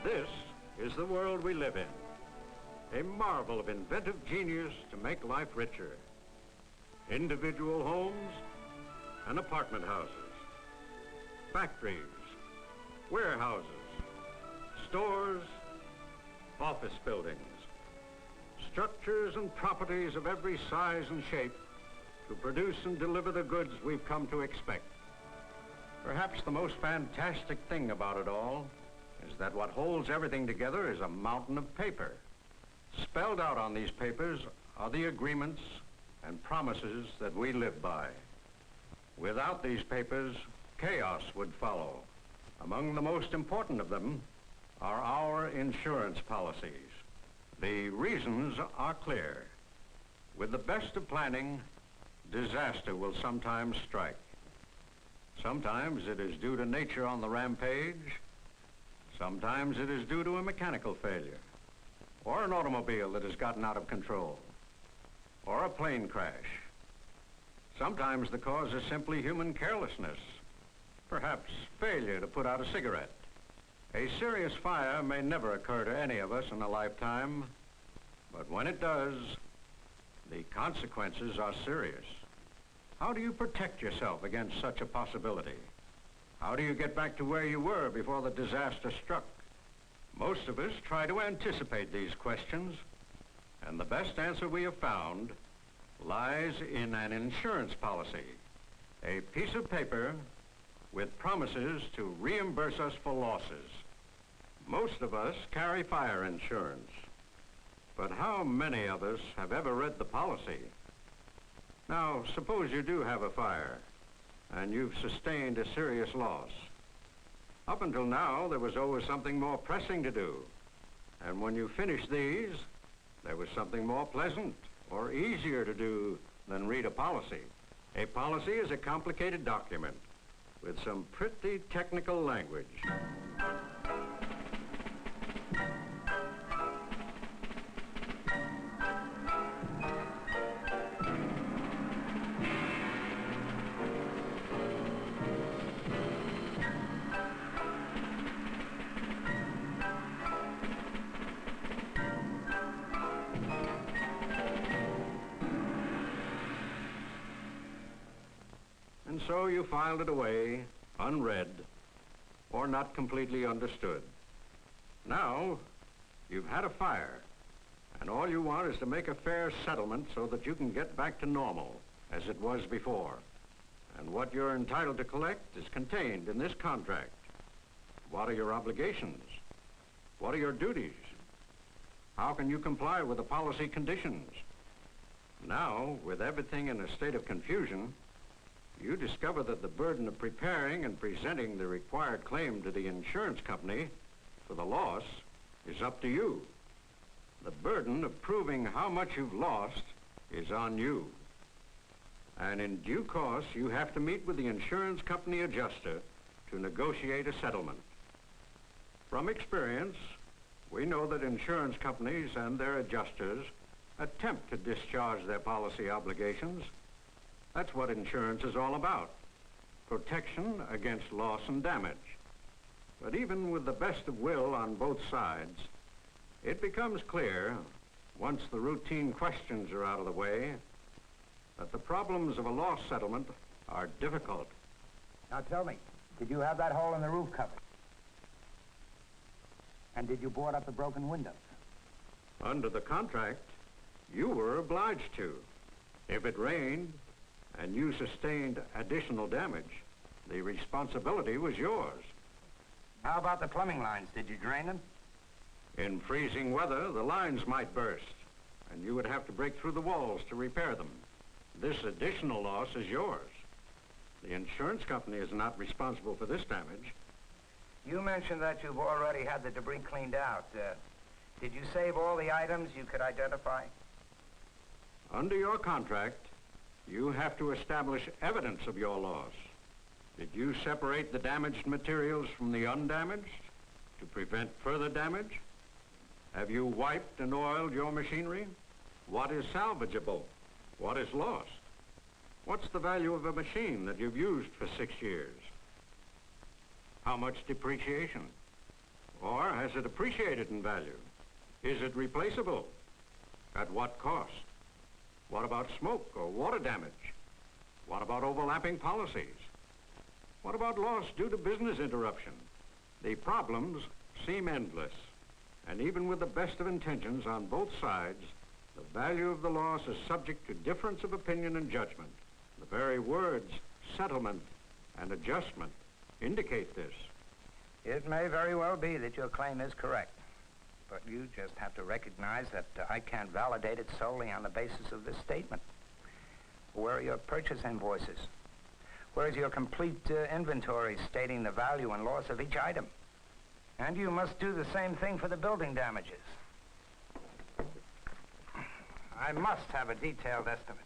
This is the world we live in. A marvel of inventive genius to make life richer. Individual homes and apartment houses, factories, warehouses, stores, office buildings, structures and properties of every size and shape to produce and deliver the goods we've come to expect. Perhaps the most fantastic thing about it all is that what holds everything together is a mountain of paper. Spelled out on these papers are the agreements and promises that we live by. Without these papers, chaos would follow. Among the most important of them are our insurance policies. The reasons are clear. With the best of planning, disaster will sometimes strike. Sometimes it is due to nature on the rampage. Sometimes it is due to a mechanical failure, or an automobile that has gotten out of control, or a plane crash. Sometimes the cause is simply human carelessness, perhaps failure to put out a cigarette. A serious fire may never occur to any of us in a lifetime, but when it does, the consequences are serious. How do you protect yourself against such a possibility? How do you get back to where you were before the disaster struck? Most of us try to anticipate these questions, and the best answer we have found lies in an insurance policy, a piece of paper with promises to reimburse us for losses. Most of us carry fire insurance, but how many of us have ever read the policy? Now, suppose you do have a fire, and you've sustained a serious loss. Up until now, there was always something more pressing to do. And when you finished these, there was something more pleasant or easier to do than read a policy. A policy is a complicated document with some pretty technical language. And so you filed it away, unread, or not completely understood. Now, you've had a fire, and all you want is to make a fair settlement so that you can get back to normal, as it was before. And what you're entitled to collect is contained in this contract. What are your obligations? What are your duties? How can you comply with the policy conditions? Now, with everything in a state of confusion, you discover that the burden of preparing and presenting the required claim to the insurance company for the loss is up to you. The burden of proving how much you've lost is on you. And in due course, you have to meet with the insurance company adjuster to negotiate a settlement. From experience, we know that insurance companies and their adjusters attempt to discharge their policy obligations. That's what insurance is all about, protection against loss and damage. But even with the best of will on both sides, it becomes clear, once the routine questions are out of the way, that the problems of a loss settlement are difficult. Now tell me, did you have that hole in the roof cover? And did you board up the broken windows? Under the contract, you were obliged to. If it rained, and you sustained additional damage, the responsibility was yours. How about the plumbing lines? Did you drain them? In freezing weather, the lines might burst, and you would have to break through the walls to repair them. This additional loss is yours. The insurance company is not responsible for this damage. You mentioned that you've already had the debris cleaned out. Did you save all the items you could identify? Under your contract, you have to establish evidence of your loss. Did you separate the damaged materials from the undamaged to prevent further damage? Have you wiped and oiled your machinery? What is salvageable? What is lost? What's the value of a machine that you've used for 6 years? How much depreciation? Or has it appreciated in value? Is it replaceable? At what cost? What about smoke or water damage? What about overlapping policies? What about loss due to business interruption? The problems seem endless, and even with the best of intentions on both sides, the value of the loss is subject to difference of opinion and judgment. The very words settlement and adjustment indicate this. It may very well be that your claim is correct, but you just have to recognize that I can't validate it solely on the basis of this statement. Where are your purchase invoices? Where is your complete inventory stating the value and loss of each item? And you must do the same thing for the building damages. I must have a detailed estimate.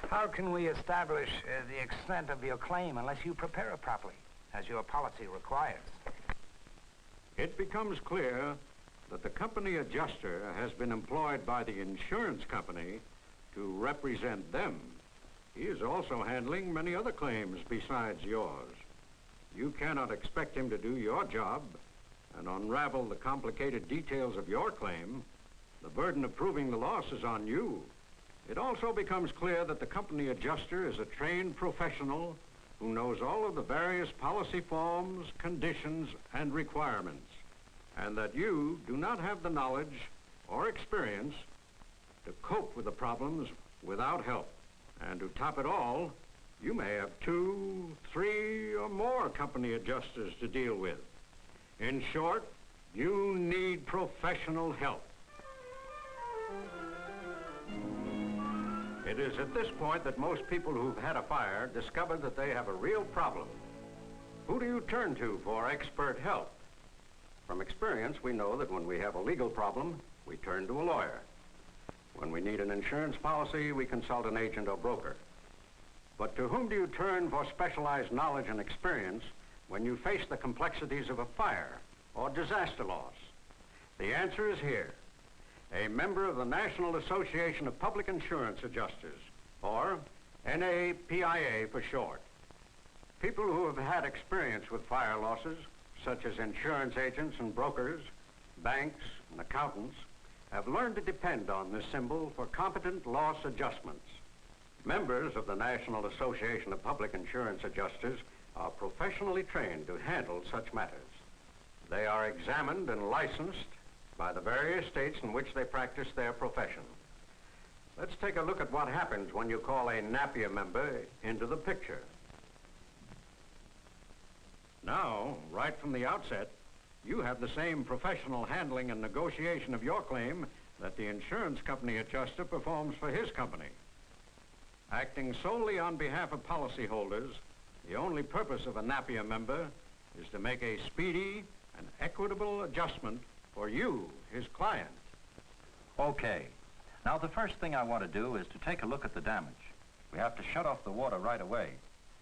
How can we establish the extent of your claim unless you prepare it properly, as your policy requires? It becomes clear that the company adjuster has been employed by the insurance company to represent them. He is also handling many other claims besides yours. You cannot expect him to do your job and unravel the complicated details of your claim. The burden of proving the loss is on you. It also becomes clear that the company adjuster is a trained professional who knows all of the various policy forms, conditions, and requirements, and that you do not have the knowledge or experience to cope with the problems without help. And to top it all, you may have 2, 3, or more company adjusters to deal with. In short, you need professional help. It is at this point that most people who've had a fire discover that they have a real problem. Who do you turn to for expert help? From experience, we know that when we have a legal problem, we turn to a lawyer. When we need an insurance policy, we consult an agent or broker. But to whom do you turn for specialized knowledge and experience when you face the complexities of a fire or disaster loss? The answer is here. A member of the National Association of Public Insurance Adjusters, or NAPIA for short. People who have had experience with fire losses, such as insurance agents and brokers, banks and accountants, have learned to depend on this symbol for competent loss adjustments. Members of the National Association of Public Insurance Adjusters are professionally trained to handle such matters. They are examined and licensed by the various states in which they practice their profession. Let's take a look at what happens when you call a NAPIA member into the picture. Now, right from the outset, you have the same professional handling and negotiation of your claim that the insurance company adjuster performs for his company. Acting solely on behalf of policyholders, the only purpose of a NAPIA member is to make a speedy and equitable adjustment for you, his client. Okay. Now, the first thing I want to do is to take a look at the damage. We have to shut off the water right away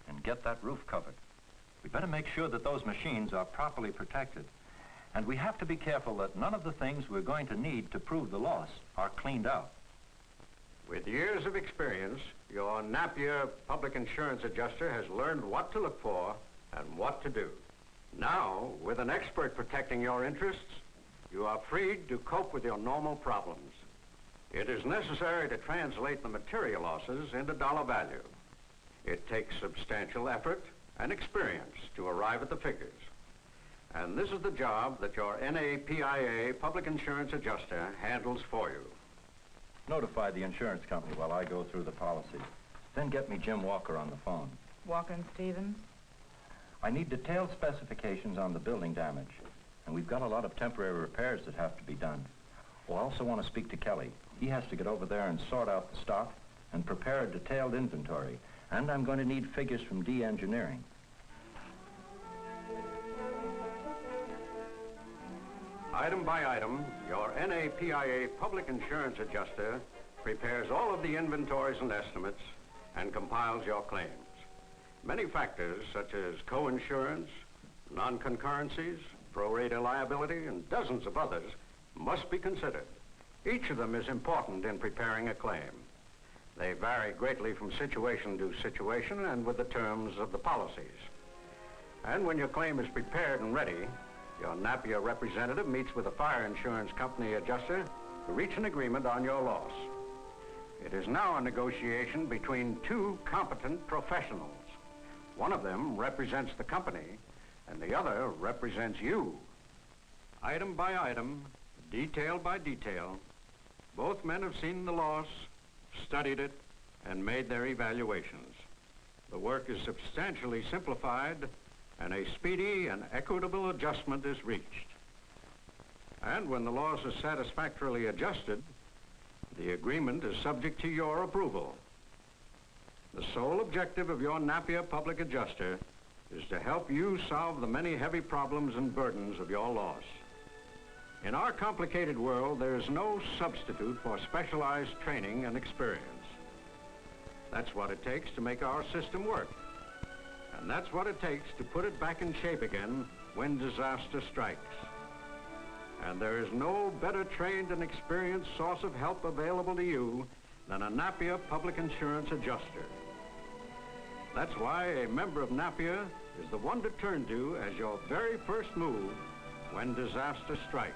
and get that roof covered. We better make sure that those machines are properly protected. And we have to be careful that none of the things we're going to need to prove the loss are cleaned out. With years of experience, your NAPIA public insurance adjuster has learned what to look for and what to do. Now, with an expert protecting your interests, you are freed to cope with your normal problems. It is necessary to translate the material losses into dollar value. It takes substantial effort and experience to arrive at the figures. And this is the job that your NAPIA public insurance adjuster handles for you. Notify the insurance company while I go through the policy. Then get me Jim Walker on the phone. Walker and Stevens? I need detailed specifications on the building damage. And we've got a lot of temporary repairs that have to be done. We'll also want to speak to Kelly. He has to get over there and sort out the stock and prepare a detailed inventory. And I'm going to need figures from D Engineering. Item by item, your NAPIA public insurance adjuster prepares all of the inventories and estimates and compiles your claims. Many factors such as co-insurance, non-concurrencies, pro rata liability, and dozens of others must be considered. Each of them is important in preparing a claim. They vary greatly from situation to situation and with the terms of the policies. And when your claim is prepared and ready, Your Napier representative meets with a fire insurance company adjuster to reach an agreement on your loss. It is now a negotiation between two competent professionals. One of them represents the company, and the other represents you. Item by item, detail by detail, both men have seen the loss, studied it, and made their evaluations. The work is substantially simplified, and a speedy and equitable adjustment is reached. And when the loss is satisfactorily adjusted, the agreement is subject to your approval. The sole objective of your Napier Public Adjuster is to help you solve the many heavy problems and burdens of your loss. In our complicated world, there is no substitute for specialized training and experience. That's what it takes to make our system work. And that's what it takes to put it back in shape again when disaster strikes. And there is no better trained and experienced source of help available to you than a Napier Public Insurance Adjuster. That's why a member of Napier is the one to turn to as your very first move when disaster strikes.